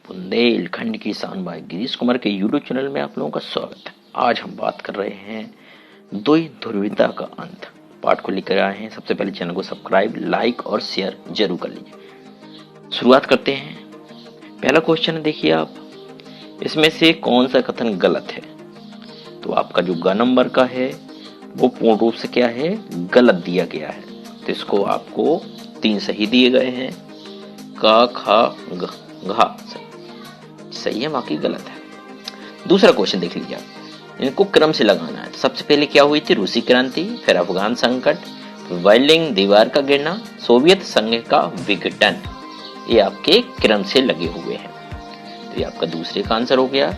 बुंदेलखंड की शान भाई गिरीश कुमार के यूट्यूब चैनल में आप लोगों का स्वागत है। आज हम बात कर रहे हैं द्वि ध्रुवीयता का अंत पाठ को लेकर आए हैं। सबसे पहले चैनल को सब्सक्राइब, लाइक और शेयर जरूर कर लीजिए। शुरुआत करते हैं। पहला क्वेश्चन देखिए आप, इसमें से कौन सा कथन गलत है? तो आपका जो ग नंबर का है वो पूर्ण रूप से क्या है, गलत दिया गया है। तो इसको आपको 3 सही दिए गए हैं। का, खा, घा सही है, बाकी गलत है। दूसरा क्वेश्चन देख लीजिए आप, इनको क्रम से लगाना है। तो सबसे पहले क्या हुई थी, रूसी क्रांति, फिर अफगान संकट, फिर बर्लिन दीवार का गिरना, सोवियत संघ का विघटन। ये आपके क्रम से लगे हुए हैं। तो ये आपका दूसरे का आंसर हो गया।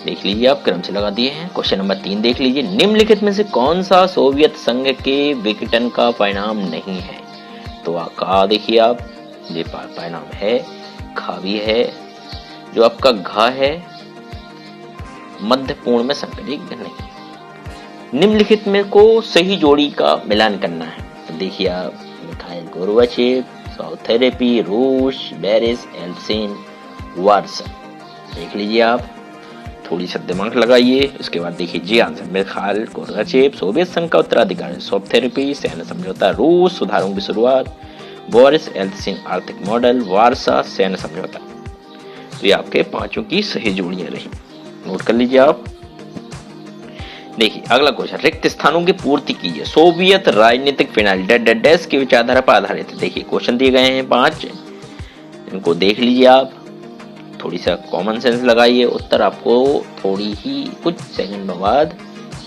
देख लीजिए आप, क्रम से लगा दिए हैं। क्वेश्चन नंबर 3 देख लीजिए, निम्नलिखित में से कौन सा सोवियत संघ के विघटन का परिणाम नहीं है? तो का देखिए आप, ये परिणाम है, खा भी है, जो आपका घा है मध्य पूर्ण में संकलित नहीं। निम्नलिखित में को सही जोड़ी का मिलान करना है। तो देखिए आप, मिखाइल गोर्बाचेव, साउथ थेरेपी, रूस, बोरिस येल्त्सिन, वार्सा। देख लीजिए आप, थोड़ी सा दिमाग लगाइए। उसके बाद देखिए जी आंसर, मिखाइल गोर्बाचेव सोवियत संघ का उत्तराधिकारी, साउथ थेरेपी सैन्य समझौता, रूस सुधारों की शुरुआत, बोरिस येल्त्सिन आर्थिक मॉडल, वार्सा सैन्य समझौता। तो ये आपके 5 की सही जोड़ियां रही। नोट कर लीजिए आप। देखिए अगला क्वेश्चन, रिक्त स्थानों की पूर्ति कीजिए। सोवियत राजनीतिक प्रणाली डैश की विचारधारा पर आधारित है। देखिए क्वेश्चन दिए गए हैं 5, इनको देख लीजिए आप, थोड़ी सा कॉमन सेंस लगाइए। उत्तर आपको थोड़ी ही कुछ सेकंड बाद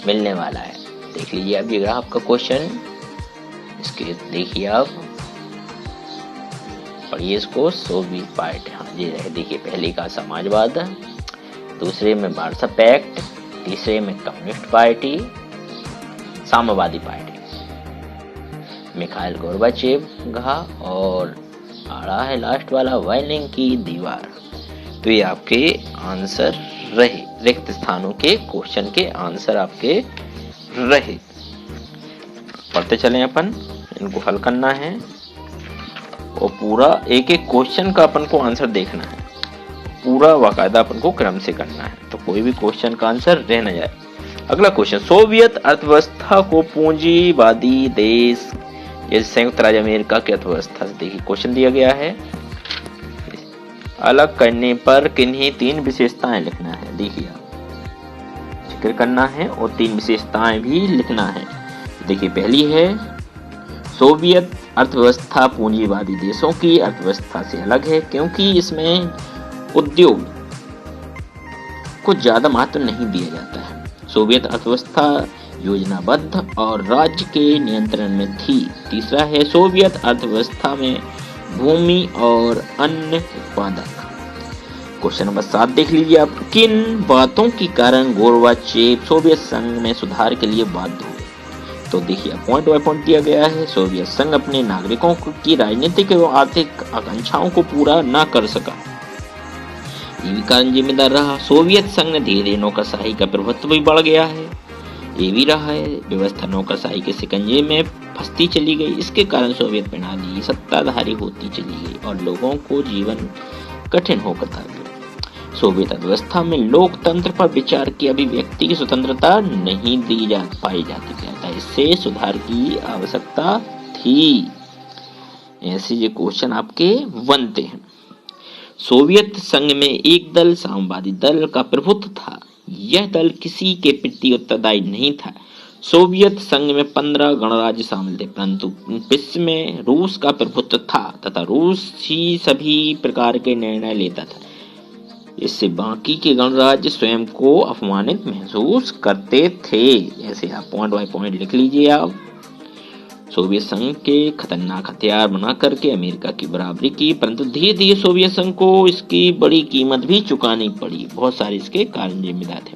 मिलने वाला है। देख लीजिए आप, ये आपका क्वेश्चन, इसके देखिए आप, पढ़िए इसको। सोवियत पार्टी, हाँ जी रहे। देखिए पहले का समाजवाद, दूसरे में वार्सा पैक्ट, तीसरे में कम्युनिस्ट पार्टी, साम्यवादी पार्टी, मिखाइल गोर्बाचेव घा, और आ रहा है लास्ट वाला बर्लिन की दीवार। तो ये आपके आंसर रहे, रिक्त स्थानों के क्वेश्चन के आंसर आपके रहे। पढ़ते चलें अपन, इनको हल करना है और पूरा एक एक क्वेश्चन का अपन को आंसर देखना है। पूरा बाकायदा अपन को क्रम से करना है, तो कोई भी क्वेश्चन का आंसर रह न जाए। अगला क्वेश्चन, सोवियत अर्थव्यवस्था को पूंजीवादी देश जैसे संयुक्त राज्य अमेरिका की अर्थव्यवस्था से, देखिए क्वेश्चन दिया गया है, अलग करने पर किन्हीं 3 विशेषताएं लिखना है। देखिए आप जिक्र करना है और 3 विशेषताएं भी लिखना है। देखिए पहली है, सोवियत अर्थव्यवस्था पूंजीवादी देशों की अर्थव्यवस्था से अलग है क्योंकि इसमें उद्योग को ज्यादा महत्व नहीं दिया जाता है। सोवियत अर्थव्यवस्था योजनाबद्ध और राज्य के नियंत्रण में थी। तीसरा है, सोवियत अर्थव्यवस्था में भूमि और अन्य उत्पादक। क्वेश्चन नंबर 7 देख लीजिए आप, किन बातों के कारण गोर्बाचेव सोवियत संघ में सुधार के लिए बाध्य हुए? तो देखिए पॉइंट बाय पॉइंट दिया गया है। सोवियत संघ अपने नागरिकों की राजनीतिक एवं आर्थिक आकांक्षाओं को पूरा न कर सका, ये भी कारण जिम्मेदार रहा। सोवियत संघ ने धीरे धीरे नौकरशाही का प्रभुत्व भी बढ़ गया है, ये भी रहा है। व्यवस्था नौकरशाही के शिकंजे में फंसती चली गई। इसके कारण सोवियत प्रणाली सत्ताधारी होती चली गई और लोगों को जीवन कठिन होकर था। सोवियत अर्थव्यवस्था में लोकतंत्र पर विचार की अभिव्यक्ति की स्वतंत्रता नहीं दी जा पाई जाती था, इससे सुधार की आवश्यकता थी। ऐसे ये क्वेश्चन आपके बनते हैं। सोवियत संघ में एक दल साम्यवादी दल का प्रभुत्व था। यह दल किसी के प्रति उत्तरदायी नहीं था। सोवियत संघ में 15 गणराज्य शामिल थे, परंतु विश्व में रूस का प्रभुत्व था तथा रूस ही सभी प्रकार के निर्णय लेता था। इससे बाकी के गणराज्य स्वयं को अपमानित महसूस करते थे। ऐसे आप पॉइंट बाय पॉइंट लिख लीजिए आप। सोवियत संघ के खतरनाक हथियार बना करके अमेरिका की बराबरी की, परंतु धीरे धीरे सोवियत संघ को इसकी बड़ी कीमत भी चुकानी पड़ी। बहुत सारे इसके कारण जिम्मेदार थे।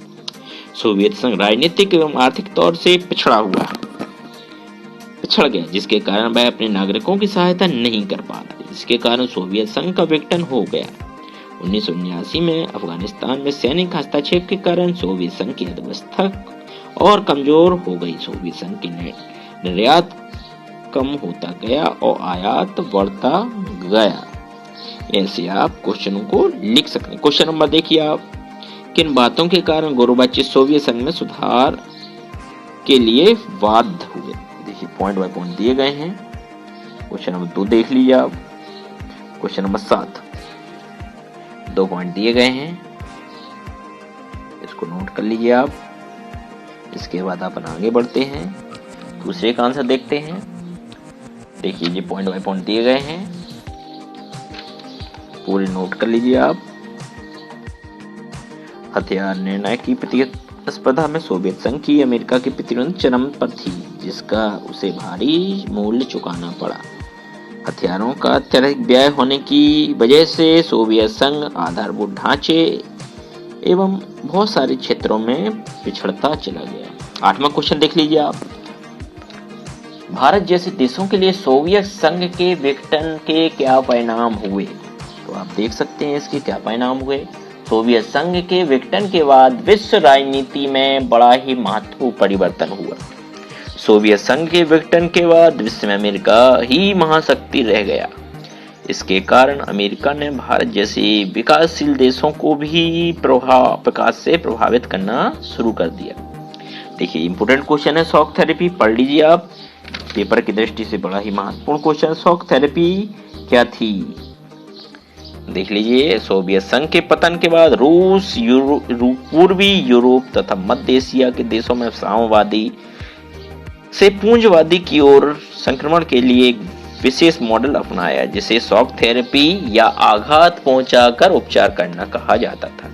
सोवियत संघ राजनीतिक एवं आर्थिक तौर से पिछड़ गया, जिसके कारण वह अपने नागरिकों की सहायता नहीं कर पा रहा, जिसके कारण सोवियत संघ का विघटन हो गया। 1979 में अफगानिस्तान में सैनिक हस्तक्षेप के कारण सोवियत संघ की अर्थव्यवस्था और कमजोर हो गई। सोवियत संघ की निर्यात कम होता गया और आयात बढ़ता गया। ऐसे आप क्वेश्चनों को लिख सकते हैं। क्वेश्चन नंबर देखिए आप, किन बातों के कारण गोर्बाचेव सोवियत संघ में सुधार के लिए बाध्य हुए? देखिए पॉइंट बाय पॉइंट दिए गए हैं। क्वेश्चन नंबर 2 देख लीजिए आप। क्वेश्चन नंबर 7 2 पॉइंट दिए गए हैं, इसको नोट कर लीजिए आप। इसके बाद अपन आगे बढ़ते हैं, दूसरे का आंसर देखते हैं। देखिए ये पॉइंट बाय पॉइंट दिए गए हैं, पूरे नोट कर लीजिए आप। हथियार निर्णय की प्रतिस्पर्धा में सोवियत संघ की अमेरिका की प्रतिद्वंद चरम पर थी, जिसका उसे भारी मूल्य चुकाना पड़ा। हथियारों का अत्यधिक व्यय होने की वजह से सोवियत संघ आधारभूत ढांचे एवं बहुत सारे क्षेत्रों में पिछड़ता चला गया। 8वां क्वेश्चन देख लीजिए आप, भारत जैसे देशों के लिए सोवियत संघ के विघटन के क्या परिणाम हुए? तो आप देख सकते हैं इसके क्या परिणाम हुए। सोवियत संघ के विघटन के बाद विश्व राजनीति में बड़ा ही महत्वपूर्ण परिवर्तन हुआ। सोवियत संघ के विघटन के बाद विश्व में अमेरिका ही महाशक्ति रह गया। इसके कारण अमेरिका ने भारत जैसे विकासशील देशों को भी विकास से प्रभावित करना शुरू कर दिया। देखिए इंपोर्टेंट क्वेश्चन है शॉक थेरेपी, पढ़ लीजिए आप, पेपर की दृष्टि से बड़ा ही महत्वपूर्ण क्वेश्चन। शॉक थेरेपी क्या थी? देख लीजिए, सोवियत संघ के पतन के बाद रूस, पूर्वी यूरोप तथा मध्य एशिया के देशों में साम्यवादी से पूंजवादी की ओर संक्रमण के लिए एक विशेष मॉडल अपनाया, जिसे शॉक थेरेपी या आघात पहुंचाकर उपचार करना कहा जाता था।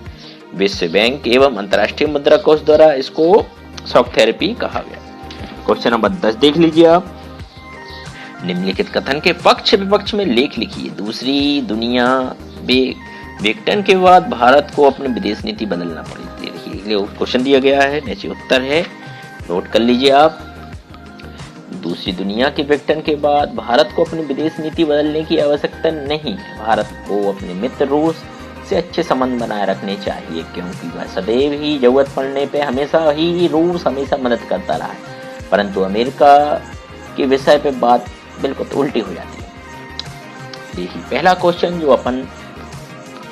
विश्व बैंक एवं अंतर्राष्ट्रीय मुद्रा कोष द्वारा इसको शॉक थेरेपी कहा गया। क्वेश्चन नंबर 10 देख लीजिए आप, निम्नलिखित कथन के पक्ष विपक्ष में लेख लिखिए। दूसरी दुनिया विघटन के बाद भारत को अपनी विदेश नीति बदलना पड़ी। देखिए क्वेश्चन दिया गया है, नीचे उत्तर है, नोट कर लीजिए आप। दूसरी दुनिया के विघटन के बाद भारत को अपनी विदेश नीति बदलने की आवश्यकता नहीं है। भारत को अपने मित्र रूस से अच्छे संबंध बनाए रखने चाहिए, क्योंकि वह सदैव ही जरूरत पड़ने पे रूस हमेशा मदद करता रहा है। परंतु अमेरिका के विषय पे बात बिल्कुल उल्टी हो जाती है। देखिए पहला क्वेश्चन जो अपन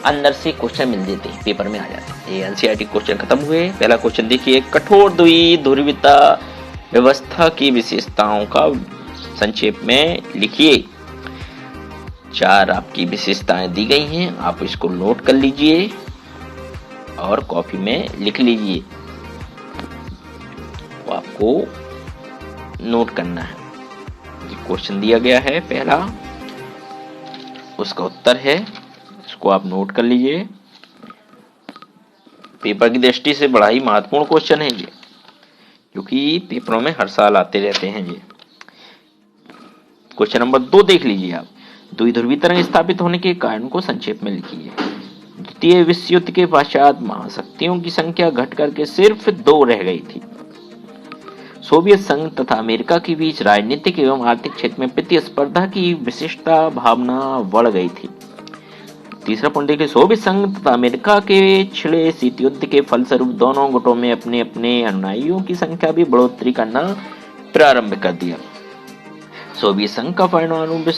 अंदर से क्वेश्चन मिल देते हैं, पेपर में आ जाते हैं। ये एनसीईआरटी क्वेश्चन खत्म हुए। पहला क्वेश्चन देखिए, कठोर द्विध्रुवीता व्यवस्था की विशेषताओं का संक्षेप में लिखिए। 4 आपकी विशेषताएं दी गई हैं, आप इसको नोट कर लीजिए और कॉपी में लिख लीजिए। तो आपको नोट करना है। क्वेश्चन दिया गया है पहला, उसका उत्तर है, इसको आप नोट कर लीजिए। पेपर की दृष्टि से बड़ा ही महत्वपूर्ण क्वेश्चन है ये, क्योंकि पेपरों में हर साल आते रहते हैं ये। क्वेश्चन नंबर 2 देख लीजिए आप, द्विध्रुवी तरंग स्थापित होने के कारण को संक्षेप में लिखिए। द्वितीय विश्व युद्ध के पश्चात महाशक्तियों की संख्या घट करके सिर्फ 2 रह गई थी। सोवियत संघ तथा अमेरिका के बीच राजनीतिक एवं आर्थिक क्षेत्र में प्रतिस्पर्धा की विशिष्टता भावना बढ़ गई थी। तीसरा पॉइंट देखिए, सोवियत संघ तथा अमेरिका के छिड़े शीत युद्ध के फलस्वरूप दोनों गुटों में अपने अपने अनुयायियों की संख्या भी बढ़ोतरी करना प्रारंभ कर दिया। सोवियत संघ का परमाणु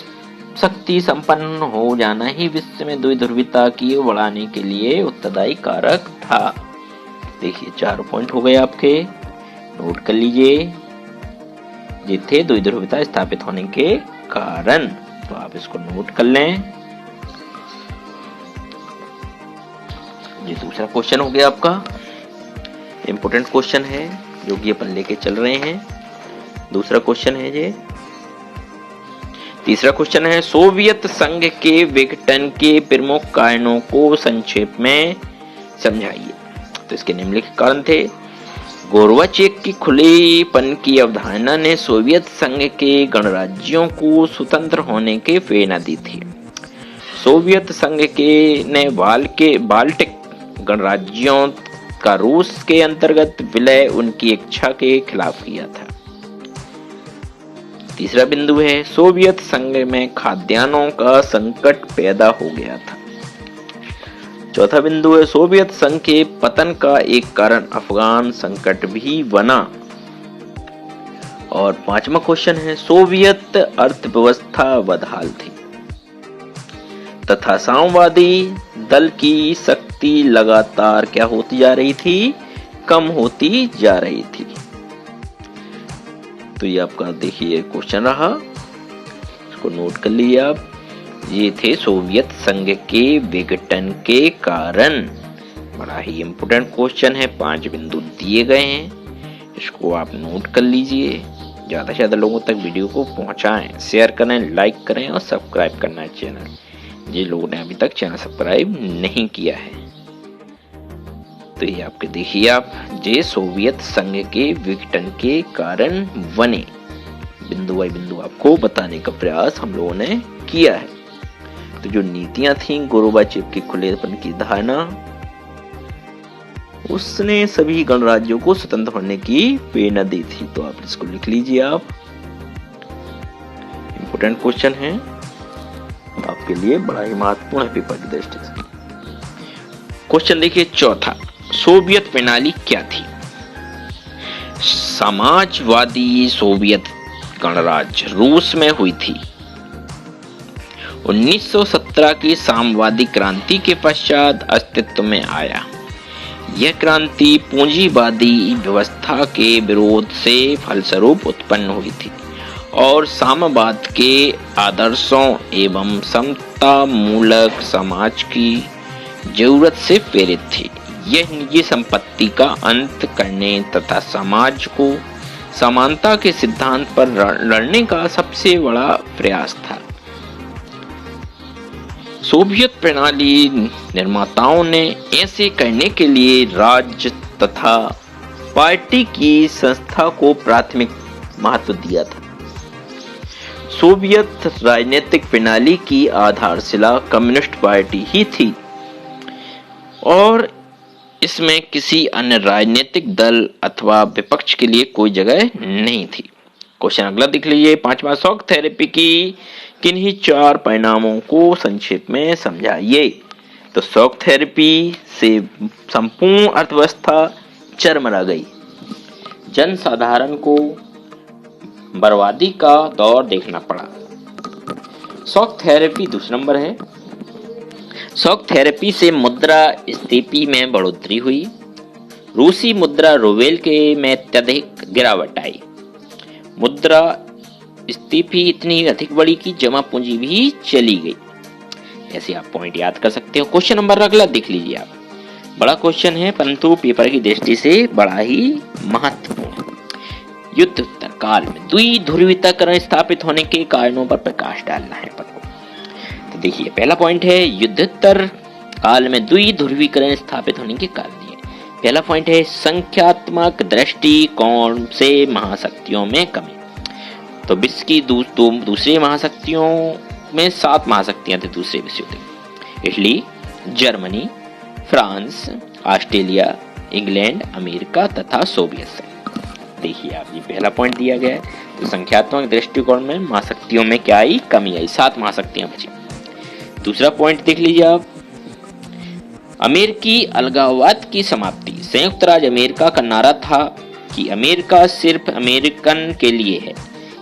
शक्ति संपन्न हो जाना ही विश्व में द्विध्रुवीता की बढ़ाने के लिए उत्तरदायी कारक था। देखिए 4 पॉइंट हो गए आपके, नोट कर लीजिए। ये थे द्विध्रुवीता स्थापित होने के कारण, तो आप इसको नोट कर लें। ये दूसरा क्वेश्चन हो गया आपका, इंपोर्टेंट क्वेश्चन है जो कि अपन लेके चल रहे हैं। दूसरा क्वेश्चन है ये। तीसरा क्वेश्चन है, सोवियत संघ के विघटन के प्रमुख कारणों को संक्षेप में समझाइए। तो इसके निम्नलिखित कारण थे। गोर्बाचेव की खुलेपन की अवधारणा ने सोवियत संघ के गणराज्यों को स्वतंत्र होने की प्रेरणा दी थी। सोवियत संघ के ने बाल्टिक गणराज्यों का रूस के अंतर्गत विलय उनकी इच्छा के खिलाफ किया था। तीसरा बिंदु है, सोवियत संघ में खाद्यान्नों का संकट पैदा हो गया था। चौथा बिंदु है, सोवियत संघ के पतन का एक कारण अफगान संकट भी बना। और 5वां क्वेश्चन है, सोवियत अर्थव्यवस्था बदहाल थी। तथा साम्यवादी दल की शक्ति लगातार क्या होती जा रही थी, कम होती जा रही थी। तो ये आपका देखिए क्वेश्चन रहा, इसको नोट कर लीजिए आप। ये थे सोवियत संघ के विघटन के कारण। बड़ा ही इंपोर्टेंट क्वेश्चन है, 5 बिंदु दिए गए हैं, इसको आप नोट कर लीजिए। ज्यादा से ज्यादा लोगों तक वीडियो को पहुंचाएं, शेयर करें, लाइक करें और सब्सक्राइब करना है चैनल, जिन लोगों ने अभी तक चैनल सब्सक्राइब नहीं किया है। तो ये आपके देखिए आप, जे सोवियत संघ के विघटन के कारण बने। बिंदु बाई बिंदु आपको बताने का प्रयास हम लोगों ने किया है। तो जो नीतियां थी गोरोबाचेव के खुलेपन की धारणा, उसने सभी गणराज्यों को स्वतंत्र होने की प्रेरणा दी थी। तो आप इसको लिख लीजिए आप, इंपोर्टेंट क्वेश्चन है आपके लिए, बड़ा ही महत्वपूर्ण है पेपर की दृष्टि से। क्वेश्चन देखिए चौथा, सोवियत प्रणाली क्या थी? समाजवादी सोवियत गणराज्य रूस में हुई थी। 1917 की साम्यवादी क्रांति के पश्चात अस्तित्व में आया। यह क्रांति पूंजीवादी व्यवस्था के विरोध से फलस्वरूप उत्पन्न हुई थी और साम्यवाद के आदर्शों एवं समता मूलक समाज की जरूरत से प्रेरित थी। यह निजी संपत्ति का अंत करने तथा समाज को समानता के सिद्धांत पर लड़ने का सबसे बड़ा प्रयास था। सोवियत प्रणाली निर्माताओं ने ऐसे करने के लिए राज्य तथा पार्टी की संस्था को प्राथमिक महत्व दिया था। सोवियत राजनीतिक प्रणाली की आधारशिला कम्युनिस्ट पार्टी ही थी और इसमें किसी अन्य राजनीतिक दल अथवा विपक्ष के लिए कोई जगह नहीं थी। क्वेश्चन अगला देख लीजिए, 5वां, शॉक थेरेपी की किन्हीं 4 परिणामों को संक्षेप में समझाइए। तो शॉक थेरेपी से संपूर्ण अर्थव्यवस्था चरमरा गई। जनसाधारण को बर्बादी का दौर देखना पड़ा। शॉक थेरेपी दूसरा नंबर है। शॉक थेरेपी से मुद्रा स्फीति में बढ़ोतरी हुई। रूसी मुद्रा रूबेल के में अत्यधिक गिरावट आई। मुद्रा स्फीति इतनी अधिक बढ़ी कि जमा पूंजी भी चली गई। ऐसे आप पॉइंट याद कर सकते हो। क्वेश्चन नंबर अगला देख लीजिए आप, बड़ा क्वेश्चन है परंतु पेपर की दृष्टि से बड़ा ही महत्वपूर्ण। युद्धोत्तर काल में द्विध्रुवीकरण स्थापित होने के कारणों पर प्रकाश डालना है। तो देखिए पहला पॉइंट है, युद्धोत्तर काल में द्विध्रुवीकरण स्थापित होने के कारण। पहला पॉइंट है, संख्यात्मक दृष्टिकोण से महाशक्तियों में कमी। तो विश्व की दूसरी महाशक्तियों में 7 महाशक्तियां थी दूसरे विश्व युद्ध में। Italy, Germany, France, Australia, England, America तथा सोवियत संघ। देखिए आप, ये पहला पॉइंट दिया गया है। तो संख्यात्मक दृष्टिकोण में महाशक्तियों में क्या आई, कमी आई, 7 महाशक्तियां बची। दूसरा पॉइंट देख लीजिए आप, अमेरिकी अलगाववाद की समाप्ति। संयुक्त राज्य अमेरिका का नारा था कि अमेरिका सिर्फ अमेरिकन के लिए है।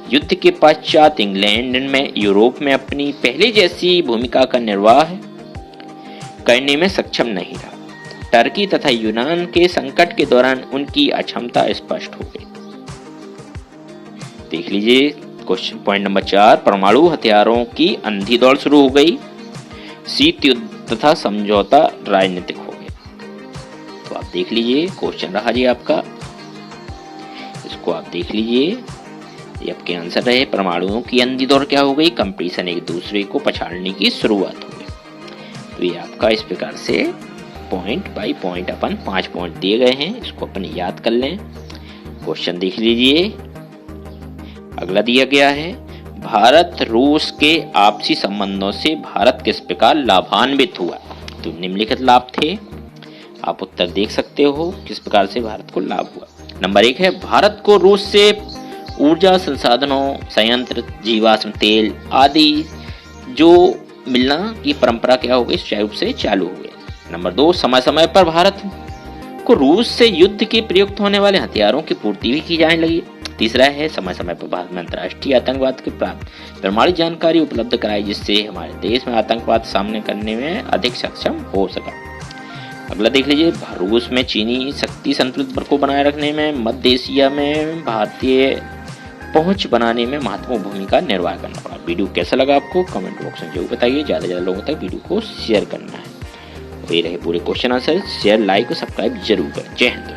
युद्ध के पश्चात इंग्लैंड में यूरोप में अपनी पहले जैसी भूमिका का निर्वाह करने में सक्षम नहीं रहा। टर्की तथा यूनान के संकट के दौरान उनकी अक्षमता स्पष्ट हो गई। देख लीजिए क्वेश्चन पॉइंट नंबर 4, परमाणु हथियारों की अंधी दौड़ शुरू हो गई। शीत युद्ध तथा समझौता राजनीतिक हो गया। तो आप देख लीजिए क्वेश्चन रहा जी आपका, इसको आप देख लीजिए, ये आपके आंसर रहे। परमाणुओं की अंधी दौड़ क्या हो गई, कंपटीशन, एक दूसरे को पछाड़ने की शुरुआत हो गई। तो ये आपका इस प्रकार से point by point upon 5 point दिए गए हैं, इसको अपन याद कर लें। क्वेश्चन देख लीजिए अगला दिया गया है, भारत रूस के आपसी संबंधों से भारत किस प्रकार लाभान्वित हुआ। तो निम्नलिखित लाभ थे, आप उत्तर देख सकते हो किस प्रकार से भारत को लाभ हुआ। नंबर 1 है, भारत को रूस से ऊर्जा संसाधनों, संयंत्र, जीवाश्म तेल आदि जो मिलना की परंपरा क्या हो गई, सुचारू रूप से चालू हो गई। नंबर 2, समय समय पर भारत को रूस से युद्ध के प्रयुक्त होने वाले हथियारों की पूर्ति भी की जाने लगी। तीसरा है समय समय पर भारत में अंतर्राष्ट्रीय आतंकवाद की प्रमाणित जानकारी उपलब्ध कराई, जिससे हमारे देश में आतंकवाद सामने करने में अधिक सक्षम हो सका। अगला देख लीजिए, रूस में चीनी शक्ति संतुलित को बनाए रखने में मध्य एशिया में भारतीय पहुंच बनाने में महत्वपूर्ण भूमिका निर्वाह करना पड़ा। वीडियो कैसा लगा आपको कमेंट बॉक्स में जरूर बताइए। ज़्यादा से ज़्यादा लोगों तक वीडियो को शेयर करना है। तो ये रहे पूरे क्वेश्चन आंसर। शेयर, लाइक और सब्सक्राइब जरूर करें। जय हिंद।